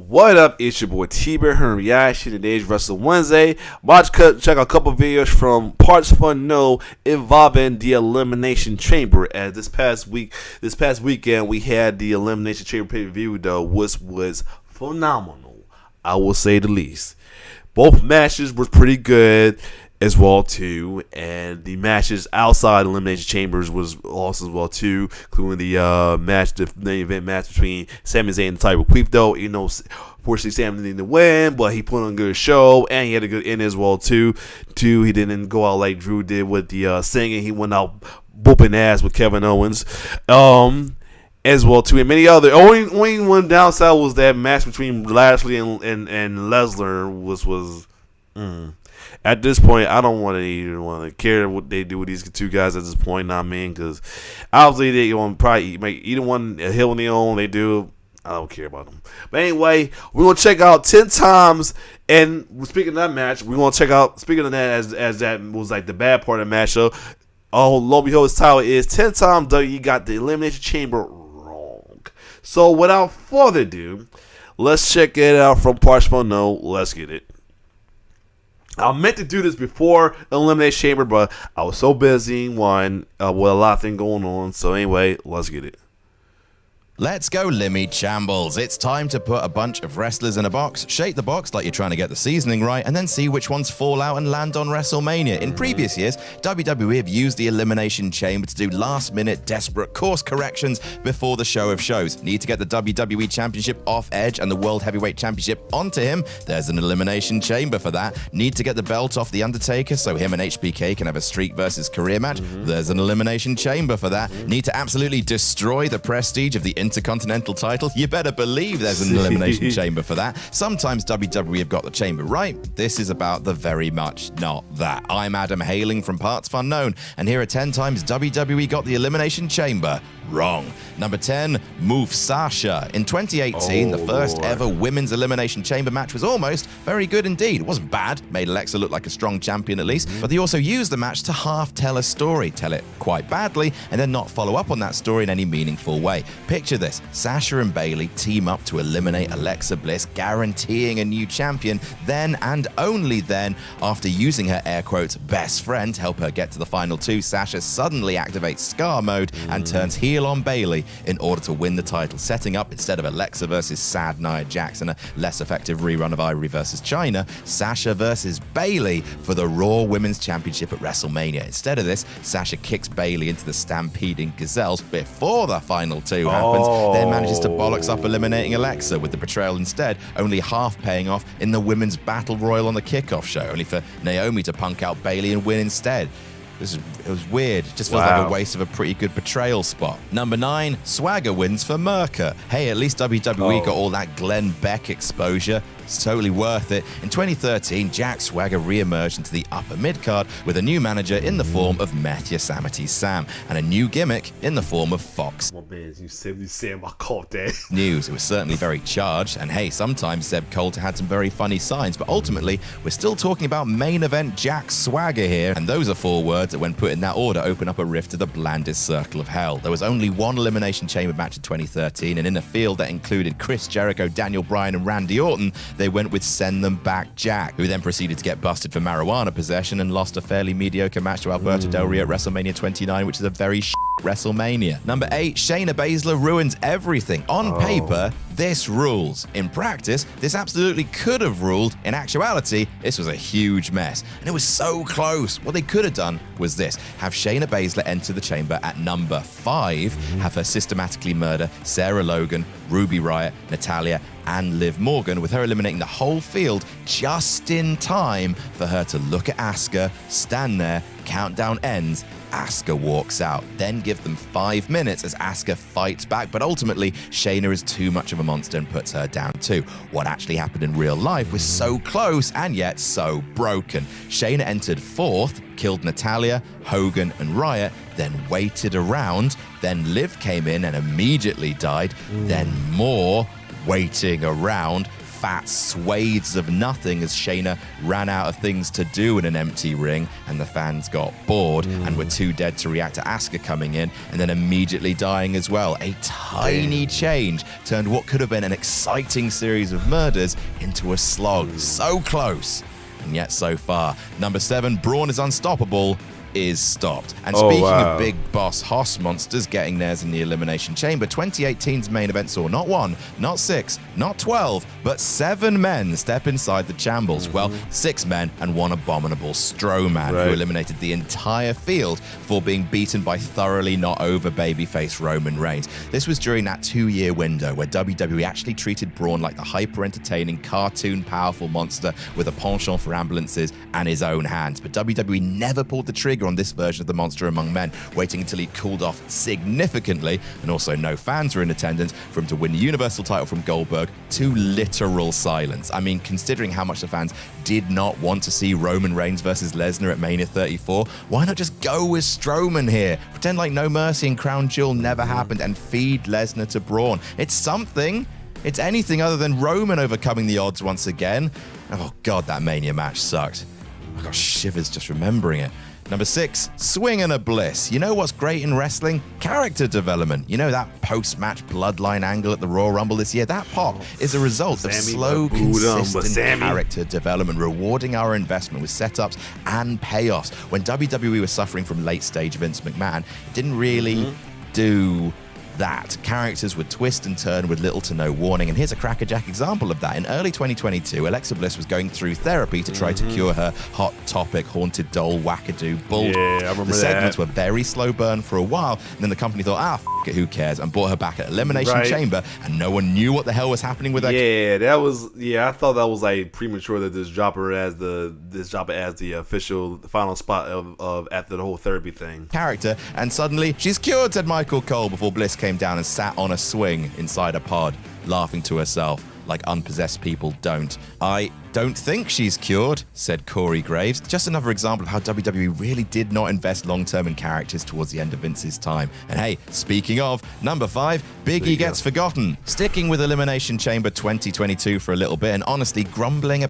What up? It's your boy T-Bear here in reaction to today's Wrestle Wednesday. Watch, check out a couple videos from PARTSFUNKNOWN involving the Elimination Chamber. As this past weekend, we had the Elimination Chamber pay-per-view, though, which was phenomenal, I will say the least. Both matches were pretty good as well too, and the matches outside Elimination Chambers was awesome as well too, including the main event match between Sami Zayn and Tyler Queef. Though, you know, fortunately Sami didn't win, but he put on a good show and he had a good end as well too. He didn't go out like Drew did with the singing. He went out whooping ass with Kevin Owens. As well too, and many other. Only one downside was that match between Lashley and Lesnar was. At this point, I don't even want to care what they do with these two guys at this point. Not me, because obviously they probably make either one a hill on their own. They do. I don't care about them. But anyway, we're gonna check out 10 times. And speaking of that match, we're gonna check out. Speaking of that, as that was like the bad part of the match. So, lo and behold, his title is 10 times WWE got the Elimination Chamber wrong. So without further ado, let's check it out from PARTSFUNKNOWN. Let's get it. I meant to do this before Elimination Chamber, but I was so busy, with a lot of things going on. So anyway, let's get it. Let's go, Limmy Chambles. It's time to put a bunch of wrestlers in a box, shake the box like you're trying to get the seasoning right, and then see which ones fall out and land on WrestleMania. In previous years, WWE have used the Elimination Chamber to do last-minute, desperate course corrections before the show of shows. Need to get the WWE Championship off Edge and the World Heavyweight Championship onto him? There's an Elimination Chamber for that. Need to get the belt off The Undertaker so him and HBK can have a streak versus career match? There's an Elimination Chamber for that. Need to absolutely destroy the prestige of the Intercontinental title? You better believe there's an Elimination Chamber for that. Sometimes WWE have got the chamber right. This is about the very much not that. I'm Adam hailing from PARTSFUNKNOWN, and here are 10 times WWE got the Elimination Chamber wrong. Number 10, move Sasha. In 2018, the first ever Women's Elimination Chamber match was almost very good indeed. It wasn't bad, made Alexa look like a strong champion at least, but they also used the match to half tell a story, tell it quite badly, and then not follow up on that story in any meaningful way. Picture this, Sasha and Bayley team up to eliminate Alexa Bliss, guaranteeing a new champion. Then and only then, after using her air quotes best friend to help her get to the final two, Sasha suddenly activates Scar mode and turns heel on Bayley in order to win the title, setting up, instead of Alexa versus sad Nia Jax and a less effective rerun of Ivory versus China, Sasha versus Bayley for the Raw Women's Championship at WrestleMania. Instead of this, Sasha kicks Bayley into the stampeding gazelles before the final two happens, then manages to bollocks up eliminating Alexa, with the betrayal instead only half paying off in the Women's Battle Royal on the kickoff show, only for Naomi to punk out Bayley and win instead. It was weird. It just feels like a waste of a pretty good betrayal spot. Number 9, Swagger wins for Mercer. Hey, at least WWE got all that Glenn Beck exposure. It's totally worth it. In 2013, Jack Swagger re-emerged into the upper mid-card with a new manager in the form of Meth Yosemite Sam and a new gimmick in the form of Fox. My man, you Sam, I caught that. News. It was certainly very charged, and hey, sometimes Zeb Coulter had some very funny signs, but ultimately, we're still talking about main event Jack Swagger here, and those are 4 words that, when put in that order, open up a rift to the blandest circle of hell. There was only one Elimination Chamber match in 2013, and in a field that included Chris Jericho, Daniel Bryan, and Randy Orton, they went with Send Them Back Jack, who then proceeded to get busted for marijuana possession and lost a fairly mediocre match to Alberto Del Rio at WrestleMania 29, which is a very WrestleMania. Number 8, Shayna Baszler ruins everything. On paper, this rules. In practice, this absolutely could have ruled. In actuality, this was a huge mess. And it was so close. What they could have done was this. Have Shayna Baszler enter the chamber at number 5, have her systematically murder Sarah Logan, Ruby Riott, Natalya, and Liv Morgan, with her eliminating the whole field just in time for her to look at Asuka, stand there, countdown ends, Asuka walks out. Then give them 5 minutes as Asuka fights back, but ultimately Shayna is too much of a monster and puts her down too. What actually happened in real life was so close and yet so broken. Shayna entered 4th, killed Natalya, Hogan, and Riott, then waited around. Then Liv came in and immediately died. Then more waiting around. fat swathes of nothing as Shayna ran out of things to do in an empty ring, and the fans got bored and were too dead to react to Asuka coming in and then immediately dying as well. A tiny change turned what could have been an exciting series of murders into a slog. So close, and yet so far. Number 7, Braun is unstoppable, is stopped. And speaking of big boss Hoss monsters getting theirs in the Elimination Chamber, 2018's main event saw not 1, not 6, not 12, but 7 men step inside the Chambles. Well, 6 men and 1 abominable Strowman, who eliminated the entire field for being beaten by thoroughly not over babyface Roman Reigns. This was during that 2-year window where WWE actually treated Braun like the hyper-entertaining, cartoon, powerful monster with a penchant for ambulances and his own hands. But WWE never pulled the trigger on this version of the monster among men, waiting until he cooled off significantly, and also no fans were in attendance, for him to win the Universal title from Goldberg to literal silence. I mean, considering how much the fans did not want to see Roman Reigns versus Lesnar at Mania 34, why not just go with Strowman here? Pretend like No Mercy and Crown Jewel never happened and feed Lesnar to Braun. It's something. It's anything other than Roman overcoming the odds once again. Oh God, that Mania match sucked. I got shivers just remembering it. Number 6, Swing and a Bliss. You know what's great in wrestling? Character development. You know that post-match bloodline angle at the Royal Rumble this year? That pop is a result of slow, consistent character development, rewarding our investment with setups and payoffs. When WWE was suffering from late-stage Vince McMahon, it didn't really do that. Characters would twist and turn with little to no warning, and here's a crackerjack example of that. In early 2022, Alexa Bliss was going through therapy to try to cure her hot topic, haunted doll, wackadoo bull. Yeah, I remember the segments were very slow burn for a while, and then the company thought, f it, who cares, and brought her back at Elimination Chamber, and no one knew what the hell was happening with her. I thought that was like premature that this drop her as the official final spot of after the whole therapy thing. Character, and suddenly she's cured, said Michael Cole before Bliss came down and sat on a swing inside a pod, laughing to herself like unpossessed people don't. I don't think she's cured, said Corey Graves. Just another example of how WWE really did not invest long-term in characters towards the end of Vince's time. And hey, speaking of, number 5, Big E gets forgotten. Sticking with Elimination Chamber 2022 for a little bit and honestly grumbling.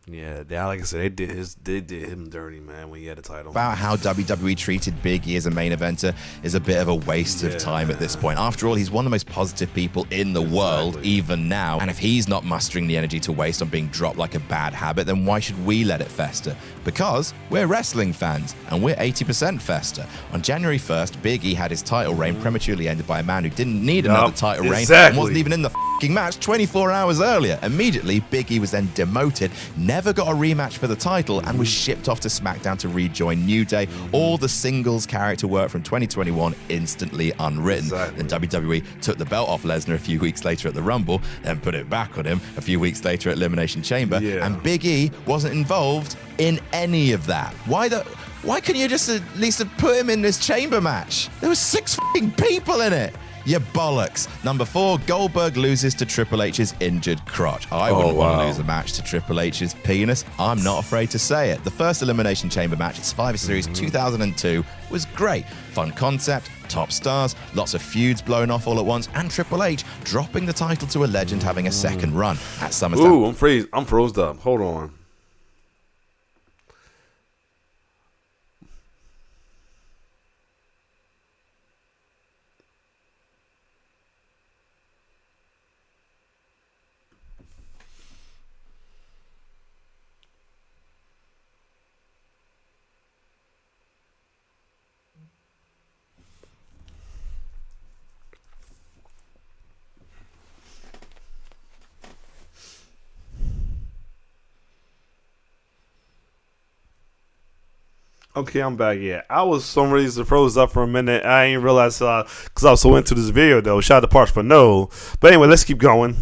Yeah, like I said, they did him dirty, man, when he had a title. About how WWE treated Big E as a main eventer is a bit of a waste of time at this point. After all, he's one of the most positive people in the world, even now. And if he's not mustering the energy to waste on being dropped like a bad habit, then why should we let it fester? Because we're wrestling fans, and we're 80% fester. On January 1st, Big E had his title reign prematurely ended by a man who didn't need another title reign and wasn't even in the f***ing match 24 hours earlier. Immediately, Big E was then demoted, never got a rematch for the title, and was shipped off to SmackDown to rejoin New Day. All the singles character work from 2021 instantly unwritten. Then WWE took the belt off Lesnar a few weeks later at the Rumble, then put it back on him a few weeks later at Elimination Chamber, and Big E wasn't involved in any of that. Why couldn't you just at least have put him in this chamber match? There was 6 f***ing people in it. You bollocks. Number 4, Goldberg loses to Triple H's injured crotch. I wouldn't want to lose a match to Triple H's penis. I'm not afraid to say it. The first Elimination Chamber match at Survivor Series 2002 was great. Fun concept, top stars, lots of feuds blown off all at once, and Triple H dropping the title to a legend having a second run at SummerSlam. Ooh, I'm froze up. Hold on. Okay, I'm back. Yeah, I was some reason froze up for a minute. I didn't realize because I was so into this video though. Shout out to Parts for No. But anyway, let's keep going.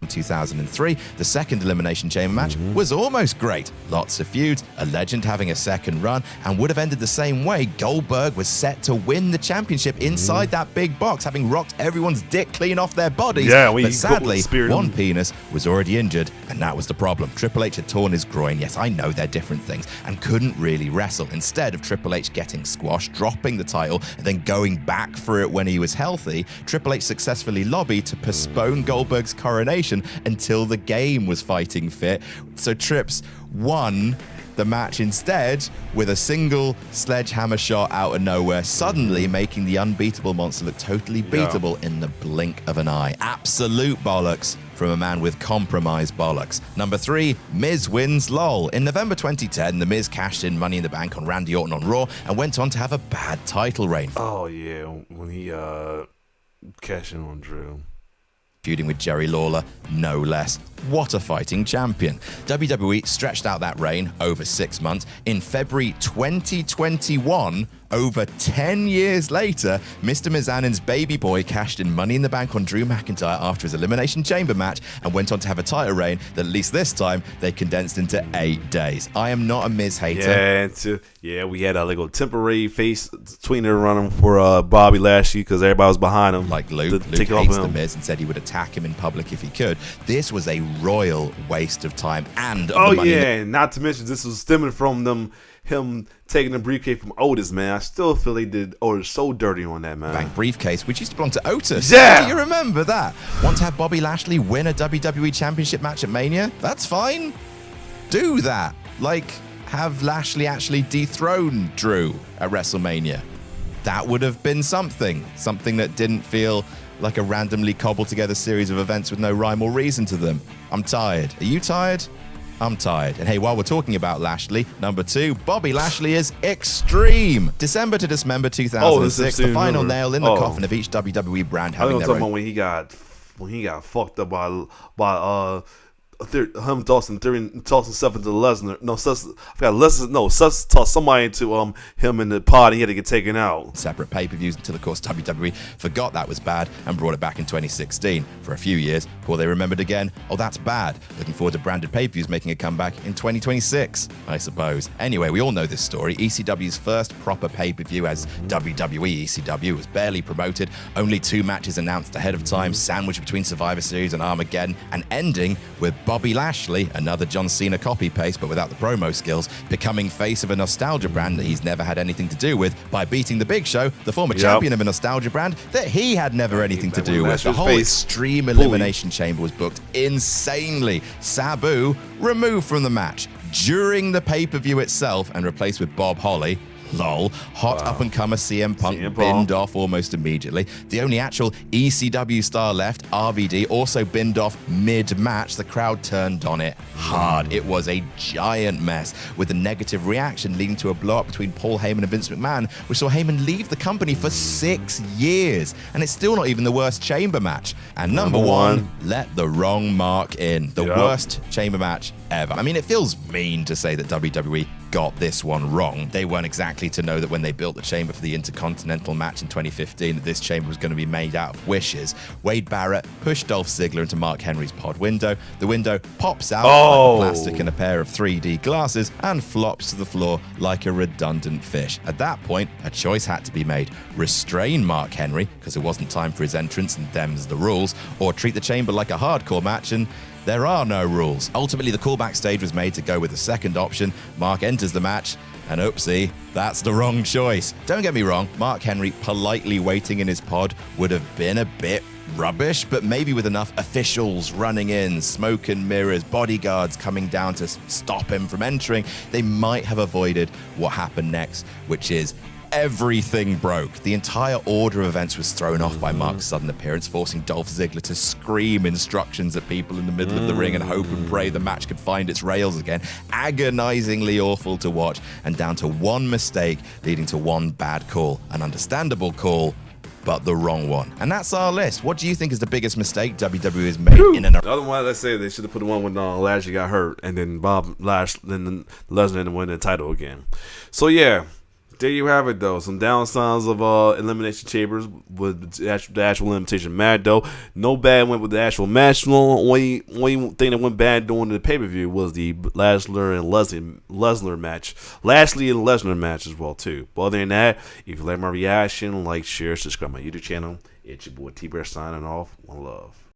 2003, the second Elimination Chamber match was almost great. Lots of feuds, a legend having a second run, and would have ended the same way. Goldberg was set to win the championship inside that big box, having rocked everyone's dick clean off their bodies. But sadly, one penis was already injured, and that was the problem. Triple H had torn his groin. Yes, I know they're different things, and couldn't really wrestle. Instead of Triple H getting squashed, dropping the title, and then going back for it when he was healthy, Triple H successfully lobbied to postpone Goldberg's coronation until the game was fighting fit. So Trips won the match instead with a single sledgehammer shot out of nowhere, suddenly making the unbeatable monster look totally beatable in the blink of an eye. Absolute bollocks from a man with compromised bollocks. Number 3, Miz Wins lol. In November 2010, The Miz cashed in Money in the Bank on Randy Orton on Raw and went on to have a bad title reign. Oh yeah, when he cashed in on Drew. Feuding with Jerry Lawler, no less. What a fighting champion. WWE stretched out that reign over 6 months. In February 2021, over 10 years later, Mr. Mizanin's baby boy cashed in Money in the Bank on Drew McIntyre after his Elimination Chamber match and went on to have a title reign that at least this time they condensed into 8 days. I am not a Miz hater. Yeah, we had a little temporary face tweener running for Bobby Lashley because everybody was behind him. Like Luke hates the Miz and said he would attack him in public if he could. This was a royal waste of time and of the money. Not to mention this was stemming from him taking the briefcase from Otis, man. I still feel they did Otis so dirty on that, man. Bank briefcase, which used to belong to Otis. Yeah! Do you remember that? Want to have Bobby Lashley win a WWE Championship match at Mania? That's fine. Do that. Like, have Lashley actually dethrone Drew at WrestleMania. That would have been something. Something that didn't feel like a randomly cobbled together series of events with no rhyme or reason to them. I'm tired. Are you tired? I'm tired. And hey, while we're talking about Lashley, number 2, Bobby Lashley is extreme. December to December 2006, the final nail in the coffin of each WWE brand having their own. About when he got fucked up by him tossing stuff into Lesnar. Sus tossed somebody into him in the pod and he had to get taken out. Separate pay-per-views until, of course, WWE forgot that was bad and brought it back in 2016 for a few years before they remembered again. Oh, that's bad. Looking forward to branded pay-per-views making a comeback in 2026, I suppose. Anyway, we all know this story. ECW's first proper pay-per-view as WWE ECW was barely promoted. Only 2 matches announced ahead of time, sandwiched between Survivor Series and Armageddon, and ending with Bobby Lashley, another John Cena copy-paste but without the promo skills, becoming face of a nostalgia brand that he's never had anything to do with by beating the Big Show, the former champion of a nostalgia brand that he had never anything to do with. The whole Extreme Elimination Chamber was booked insanely. Sabu removed from the match during the pay-per-view itself and replaced with Bob Holly. Lol. Hot up-and-comer CM Punk binned off almost immediately. The only actual ECW star left, RVD, also binned off mid-match. The crowd turned on it hard. It was a giant mess, with a negative reaction leading to a blow-up between Paul Heyman and Vince McMahon, which saw Heyman leave the company for 6 years. And it's still not even the worst chamber match. And number 1, let the wrong mark in. The worst chamber match ever. I mean, it feels mean to say that WWE got this one wrong. They weren't exactly to know that when they built the chamber for the Intercontinental match in 2015 that this chamber was going to be made out of wishes. Wade Barrett pushed Dolph Ziggler into Mark Henry's pod window. The window pops out like plastic in a pair of 3D glasses and flops to the floor like a redundant fish. At that point, a choice had to be made. Restrain Mark Henry, because it wasn't time for his entrance and them's the rules, or treat the chamber like a hardcore match, and there are no rules. Ultimately, the callback stage was made to go with the second option. Mark enters the match, and oopsie, that's the wrong choice. Don't get me wrong, Mark Henry politely waiting in his pod would have been a bit rubbish, but maybe with enough officials running in, smoke and mirrors, bodyguards coming down to stop him from entering, they might have avoided what happened next, which is everything broke. The entire order of events was thrown off by Mark's sudden appearance, forcing Dolph Ziggler to scream instructions at people in the middle of the ring and hope and pray the match could find its rails again. Agonizingly awful to watch, and down to one mistake leading to one bad call. An understandable call, but the wrong one. And that's our list. What do you think is the biggest mistake WWE has made in an... The other one, let's say they should have put the one when Lashley got hurt, and then Lesnar win the title again. So yeah, There you have it, though. Some downsides of Elimination Chambers with the actual Elimination match, though. No bad went with the actual match. Only thing that went bad during the pay-per-view was the Lashley and Lesnar match. Lashley and Lesnar match as well, too. But other than that, if you like my reaction, like, share, subscribe to my YouTube channel. It's your boy T-Bear signing off. One love.